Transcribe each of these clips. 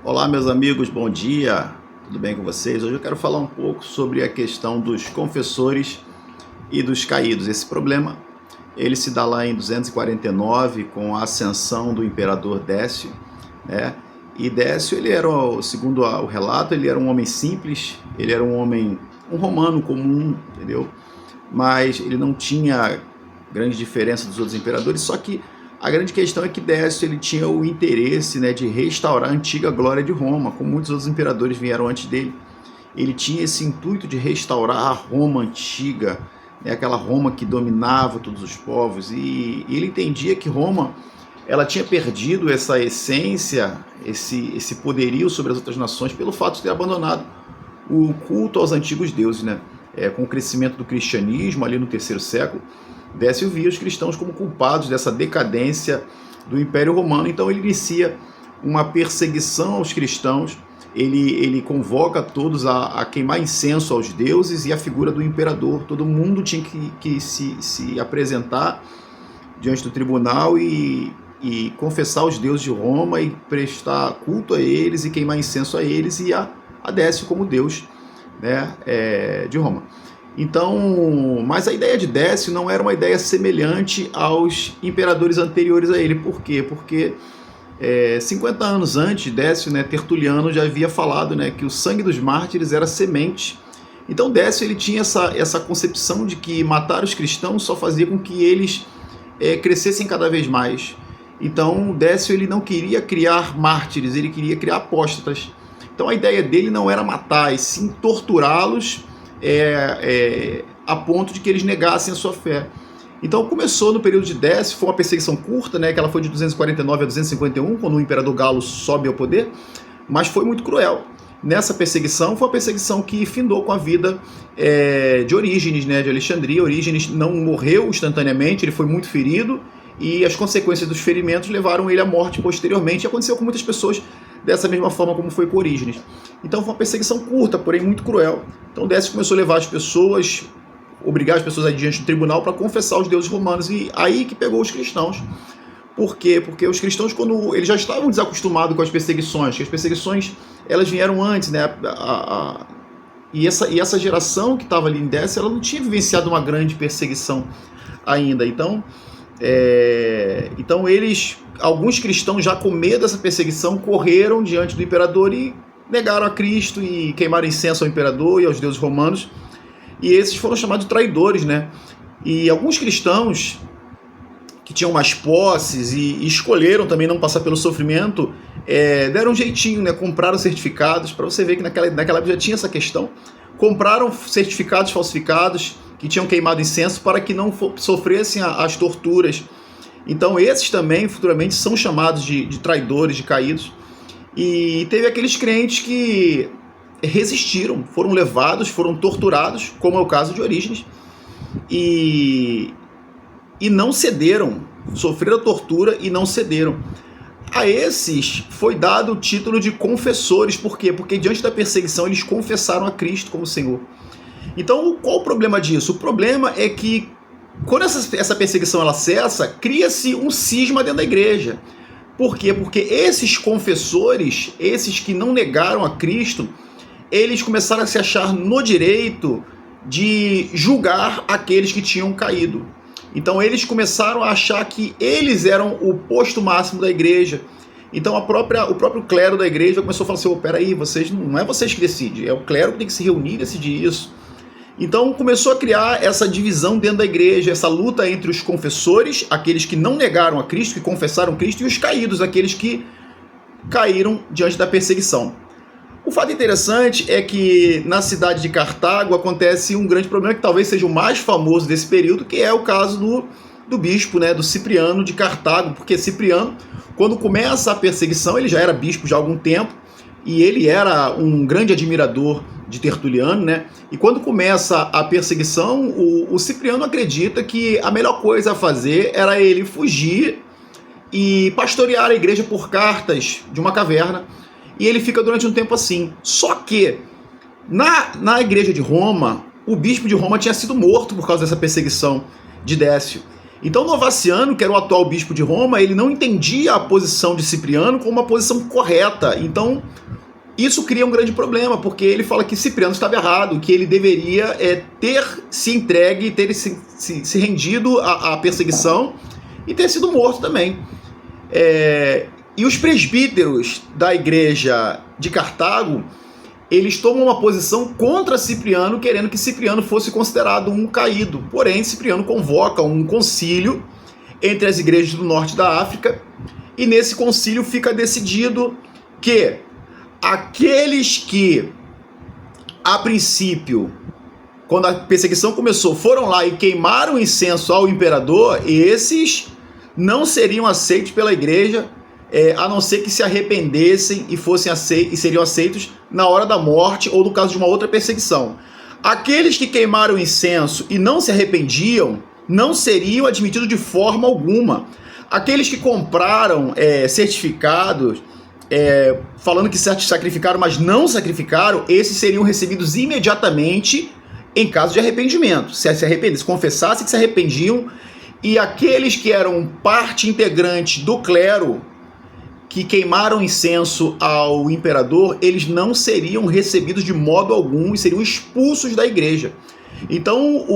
Olá, meus amigos, bom dia, tudo bem com vocês? Hoje eu quero falar um pouco sobre a questão dos confessores e dos caídos. Esse problema, ele se dá lá em 249 com a ascensão do imperador Décio, né? E Décio, ele era, segundo o relato, ele era um homem simples, ele era um romano comum, entendeu? Mas ele não tinha grande diferença dos outros imperadores, só que a grande questão é que Décio ele tinha o interesse, né, de restaurar a antiga glória de Roma, como muitos outros imperadores vieram antes dele. Ele tinha esse intuito de restaurar a Roma antiga, né, aquela Roma que dominava todos os povos, e ele entendia que Roma ela tinha perdido essa essência, esse poderio sobre as outras nações pelo fato de ter abandonado o culto aos antigos deuses, né? Com o crescimento do cristianismo ali no terceiro século, Décio via os cristãos como culpados dessa decadência do Império Romano. Então ele inicia uma perseguição aos cristãos, ele convoca todos a queimar incenso aos deuses e a figura do imperador. Todo mundo tinha que se apresentar diante do tribunal e confessar os deuses de Roma e prestar culto a eles e queimar incenso a eles e a Décio como deus, né, de Roma. Então, mas a ideia de Décio não era uma ideia semelhante aos imperadores anteriores a ele. Por quê? Porque 50 anos antes, Décio, né, Tertuliano já havia falado, né, que o sangue dos mártires era semente. Então Décio ele tinha essa concepção de que matar os cristãos só fazia com que eles crescessem cada vez mais. Então Décio ele não queria criar mártires, ele queria criar apóstatas. Então a ideia dele não era matar, e sim torturá-los a ponto de que eles negassem a sua fé. Então começou no período de Décio, foi uma perseguição curta, né, que ela foi de 249 a 251, quando o imperador Galo sobe ao poder, mas foi muito cruel. Nessa perseguição, foi uma perseguição que findou com a vida de Orígenes, né, de Alexandria. Orígenes não morreu instantaneamente, ele foi muito ferido, e as consequências dos ferimentos levaram ele à morte posteriormente, e aconteceu com muitas pessoas dessa mesma forma como foi com Orígenes. Então foi uma perseguição curta, porém muito cruel. Então Décio começou a levar as pessoas, obrigar as pessoas a ir diante do tribunal para confessar os deuses romanos, e aí que pegou os cristãos. Por quê? Porque os cristãos, quando eles já estavam desacostumados com as perseguições, que as perseguições elas vieram antes, né? E essa geração que estava ali em Décio, ela não tinha vivenciado uma grande perseguição ainda. Então alguns cristãos já com medo dessa perseguição correram diante do imperador e negaram a Cristo e queimaram incenso ao imperador e aos deuses romanos, e esses foram chamados de traidores, né? E alguns cristãos que tinham mais posses e escolheram também não passar pelo sofrimento, deram um jeitinho, né? Compraram certificados, para você ver que naquela época já tinha essa questão, compraram certificados falsificados que tinham queimado incenso para que não sofressem as torturas. Então esses também futuramente são chamados de traidores, de caídos. E teve aqueles crentes que resistiram, foram levados, foram torturados, como é o caso de Orígenes, e não cederam, sofreram tortura e não cederam. A esses foi dado o título de confessores. Por quê? Porque diante da perseguição eles confessaram a Cristo como Senhor. Então qual o problema disso? O problema é que quando essa perseguição ela cessa, cria-se um cisma dentro da igreja. Por quê? Porque esses confessores, esses que não negaram a Cristo, eles começaram a se achar no direito de julgar aqueles que tinham caído. Então eles começaram a achar que eles eram o posto máximo da igreja. Então o próprio clero da igreja começou a falar assim: peraí, não é vocês que decidem, é o clero que tem que se reunir e decidir isso. Então começou a criar essa divisão dentro da igreja, essa luta entre os confessores, aqueles que não negaram a Cristo, que confessaram Cristo, e os caídos, aqueles que caíram diante da perseguição. O fato interessante é que na cidade de Cartago acontece um grande problema, que talvez seja o mais famoso desse período, que é o caso do bispo, né, do Cipriano de Cartago, porque Cipriano, quando começa a perseguição, ele já era bispo já há algum tempo, e ele era um grande admirador de Tertuliano, né? E quando começa a perseguição, o Cipriano acredita que a melhor coisa a fazer era ele fugir e pastorear a igreja por cartas de uma caverna, e ele fica durante um tempo assim. Só que na igreja de Roma, o bispo de Roma tinha sido morto por causa dessa perseguição de Décio. Então Novaciano, que era o atual bispo de Roma, ele não entendia a posição de Cipriano como uma posição correta. Então isso cria um grande problema, porque ele fala que Cipriano estava errado, que ele deveria ter se entregue, ter se rendido à perseguição e ter sido morto também. E os presbíteros da igreja de Cartago, eles tomam uma posição contra Cipriano, querendo que Cipriano fosse considerado um caído. Porém, Cipriano convoca um concílio entre as igrejas do norte da África, e nesse concílio fica decidido que aqueles que, a princípio, quando a perseguição começou, foram lá e queimaram incenso ao imperador, esses não seriam aceitos pela igreja, a não ser que se arrependessem e seriam aceitos na hora da morte ou no caso de uma outra perseguição. Aqueles que queimaram incenso e não se arrependiam não seriam admitidos de forma alguma. Aqueles que compraram certificados falando que sacrificaram, mas não sacrificaram, esses seriam recebidos imediatamente em caso de arrependimento. Se arrependessem, se confessassem que se arrependiam, e aqueles que eram parte integrante do clero, que queimaram incenso ao imperador, eles não seriam recebidos de modo algum e seriam expulsos da igreja. Então,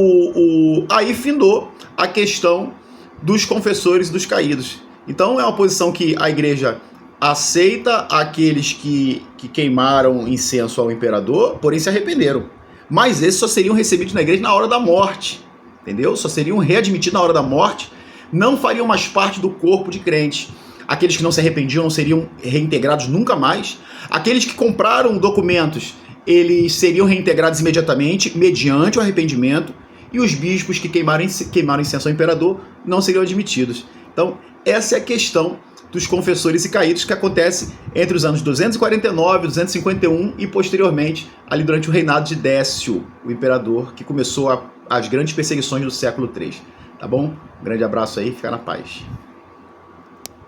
aí findou a questão dos confessores e dos caídos. Então, é uma posição que a igreja aceita aqueles que queimaram incenso ao imperador, porém se arrependeram. Mas esses só seriam recebidos na igreja na hora da morte, entendeu? Só seriam readmitidos na hora da morte, não fariam mais parte do corpo de crentes. Aqueles que não se arrependiam não seriam reintegrados nunca mais. Aqueles que compraram documentos, eles seriam reintegrados imediatamente, mediante o arrependimento. E os bispos que queimaram incenso ao imperador não seriam admitidos. Então, essa é a questão dos confessores e caídos, que acontece entre os anos 249 e 251 e posteriormente ali durante o reinado de Décio, o imperador, que começou as grandes perseguições do século III. Tá bom? Um grande abraço aí, fica na paz.